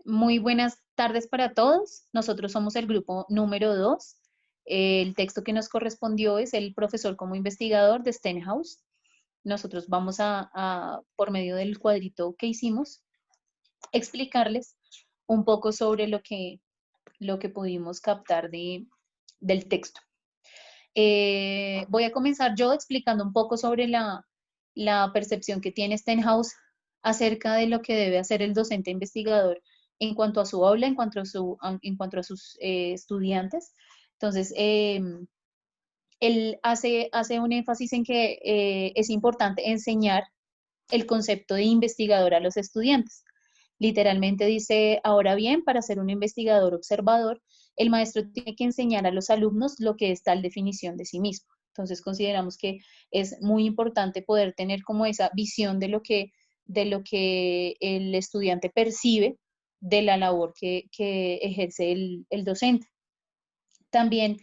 Muy buenas tardes para todos. Nosotros somos el grupo número 2. El texto que nos correspondió es el profesor como investigador de Stenhouse. Nosotros vamos por medio del cuadrito que hicimos, explicarles un poco sobre lo que pudimos captar del texto. Voy a comenzar yo explicando un poco sobre la percepción que tiene Stenhouse acerca de lo que debe hacer el docente investigador en cuanto a su aula, en cuanto a sus estudiantes. Entonces, él hace un énfasis en que es importante enseñar el concepto de investigador a los estudiantes. Literalmente dice, ahora bien, para ser un investigador observador, el maestro tiene que enseñar a los alumnos lo que es tal definición de sí mismo. Entonces consideramos que es muy importante poder tener como esa visión de lo que el estudiante percibe de la labor que ejerce el docente. También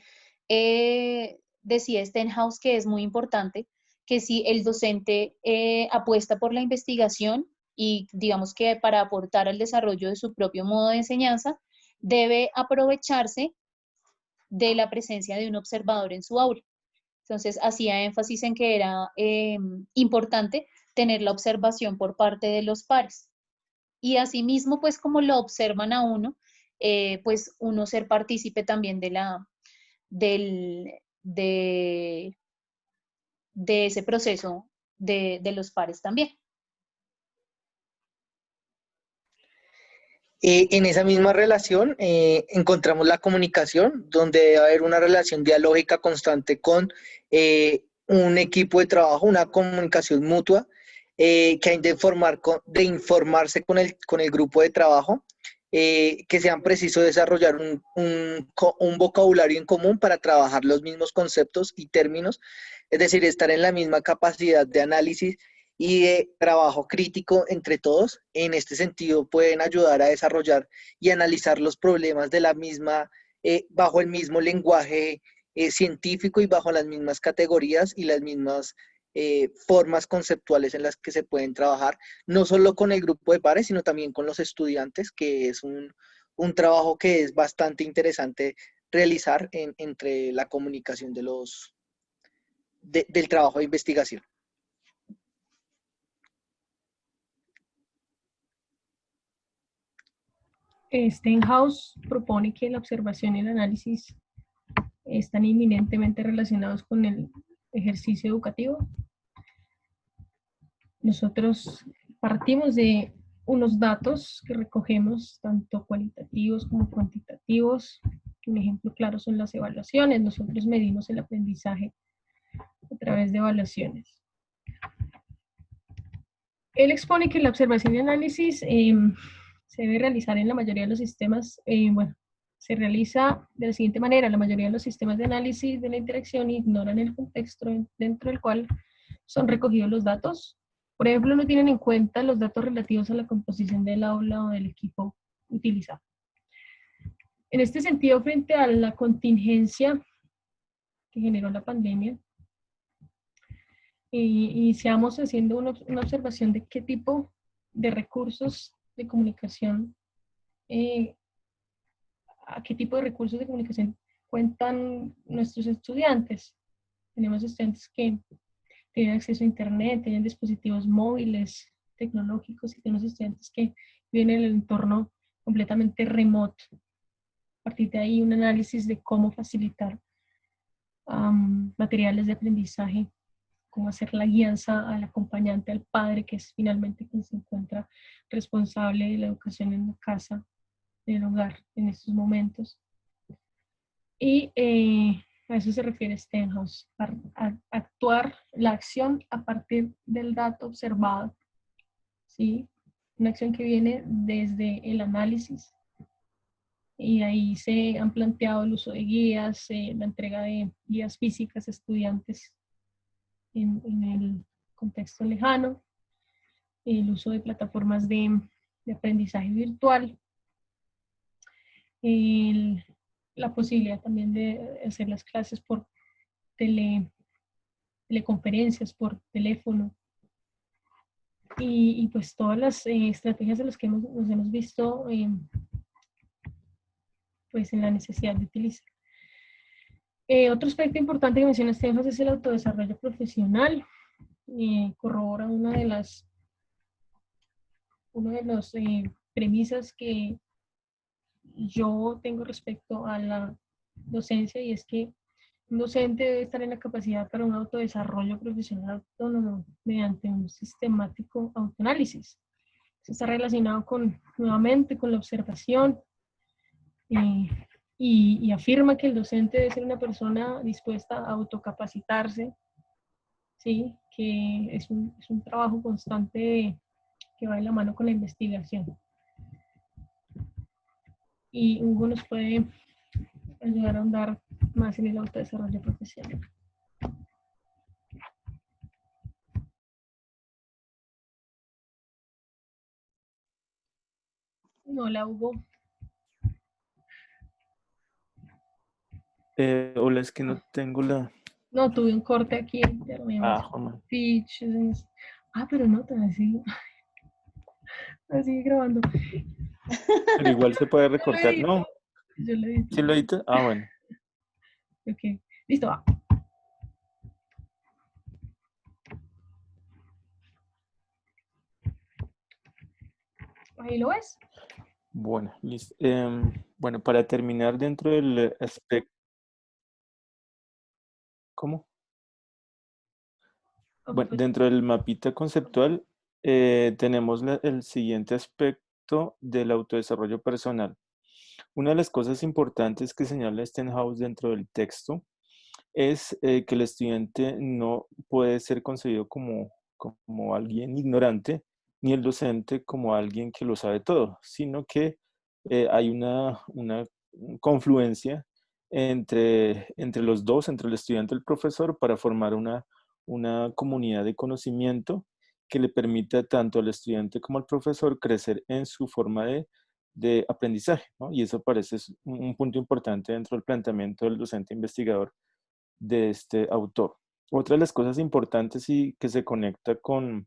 decía Stenhouse que es muy importante que si el docente apuesta por la investigación y digamos que para aportar al desarrollo de su propio modo de enseñanza, debe aprovecharse de la presencia de un observador en su aula. Entonces, hacía énfasis en que era importante tener la observación por parte de los pares. Y asimismo, pues como lo observan a uno, pues uno ser partícipe también del, de, de ese proceso de los pares también. En esa misma relación encontramos la comunicación, donde debe haber una relación dialógica constante con un equipo de trabajo, una comunicación mutua, que hay de informarse con el grupo de trabajo, que sean precisos desarrollar un vocabulario en común para trabajar los mismos conceptos y términos, es decir, estar en la misma capacidad de análisis y de trabajo crítico entre todos. En este sentido, pueden ayudar a desarrollar y analizar los problemas de la misma, bajo el mismo lenguaje científico y bajo las mismas categorías y las mismas formas conceptuales en las que se pueden trabajar, no solo con el grupo de pares, sino también con los estudiantes, que es un trabajo que es bastante interesante realizar entre la comunicación del trabajo de investigación. Stenhouse propone que la observación y el análisis están inminentemente relacionados con el ejercicio educativo. Nosotros partimos de unos datos que recogemos, tanto cualitativos como cuantitativos. Un ejemplo claro son las evaluaciones. Nosotros medimos el aprendizaje a través de evaluaciones. Él expone que la observación y análisis se debe realizar en la mayoría de los sistemas. Se realiza de la siguiente manera: la mayoría de los sistemas de análisis de la interacción ignoran el contexto dentro del cual son recogidos los datos. Por ejemplo, no tienen en cuenta los datos relativos a la composición del aula o del equipo utilizado. En este sentido, frente a la contingencia que generó la pandemia, iniciamos haciendo una observación de qué tipo de recursos de comunicación, a qué tipo de recursos de comunicación cuentan nuestros estudiantes. Tenemos estudiantes que tienen acceso a internet, tienen dispositivos móviles, tecnológicos, y tenemos estudiantes que viven en el entorno completamente remoto. A partir de ahí, un análisis de cómo facilitar materiales de aprendizaje, cómo hacer la guianza al acompañante, al padre, que es finalmente quien se encuentra responsable de la educación en la casa, en el hogar, en estos momentos. Y a eso se refiere Stenhouse, a actuar la acción a partir del dato observado, ¿sí? Una acción que viene desde el análisis, y ahí se han planteado el uso de guías, la entrega de guías físicas a estudiantes en el contexto lejano, el uso de plataformas de aprendizaje virtual, la posibilidad también de hacer las clases por teleconferencias, por teléfono, y pues todas las estrategias de las que nos hemos visto pues en la necesidad de utilizar. Otro aspecto importante que menciona Stenhouse es el autodesarrollo profesional. Corrobora una de las premisas que yo tengo respecto a la docencia, y es que un docente debe estar en la capacidad para un autodesarrollo profesional autónomo mediante un sistemático autoanálisis. Eso está relacionado nuevamente con la observación, y afirma que el docente debe ser una persona dispuesta a autocapacitarse, ¿sí? Que es un trabajo constante que va de la mano con la investigación. Y Hugo nos puede ayudar a ahondar más en el autodesarrollo profesional. Hola, Hugo. Hola, es que no tengo la... No, tuve un corte aquí. Pitch. Pero no, así grabando. Pero igual se puede recortar, ¿no? Yo lo edito. ¿Sí lo edito? Ah, bueno. Ok, listo, va. Ahí lo ves. Bueno, listo. Bueno, para terminar dentro del aspecto... ¿Cómo? Bueno, dentro del mapita conceptual tenemos el siguiente aspecto del autodesarrollo personal. Una de las cosas importantes que señala Stenhouse dentro del texto es que el estudiante no puede ser concebido como alguien ignorante, ni el docente como alguien que lo sabe todo, sino que hay una confluencia entre los dos, entre el estudiante y el profesor, para formar una comunidad de conocimiento que le permita tanto al estudiante como al profesor crecer en su forma de aprendizaje, ¿no? Y eso parece un punto importante dentro del planteamiento del docente investigador de este autor. Otra de las cosas importantes y que se conecta con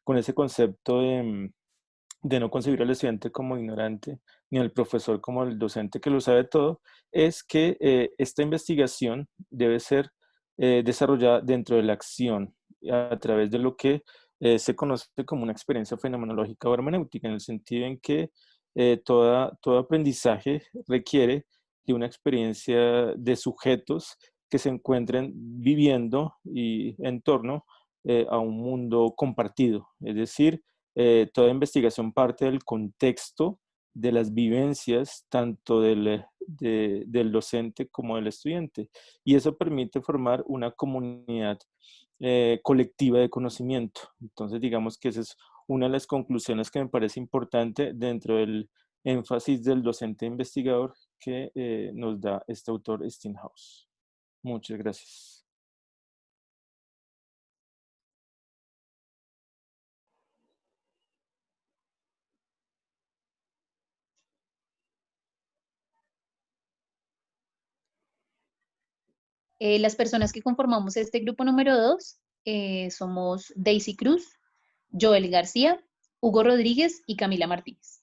ese concepto de no concebir al estudiante como ignorante, ni al profesor como el docente que lo sabe todo, es que esta investigación debe ser desarrollada dentro de la acción, a través de lo que se conoce como una experiencia fenomenológica o hermenéutica, en el sentido en que todo aprendizaje requiere de una experiencia de sujetos que se encuentren viviendo y en torno a un mundo compartido. Es decir, toda investigación parte del contexto de las vivencias tanto del docente como del estudiante. Y eso permite formar una comunidad colectiva de conocimiento. Entonces, digamos que esa es una de las conclusiones que me parece importante dentro del énfasis del docente investigador que nos da este autor Stenhouse. Muchas gracias. Las personas que conformamos este grupo número 2 somos Daisy Cruz, Joel García, Hugo Rodríguez y Camila Martínez.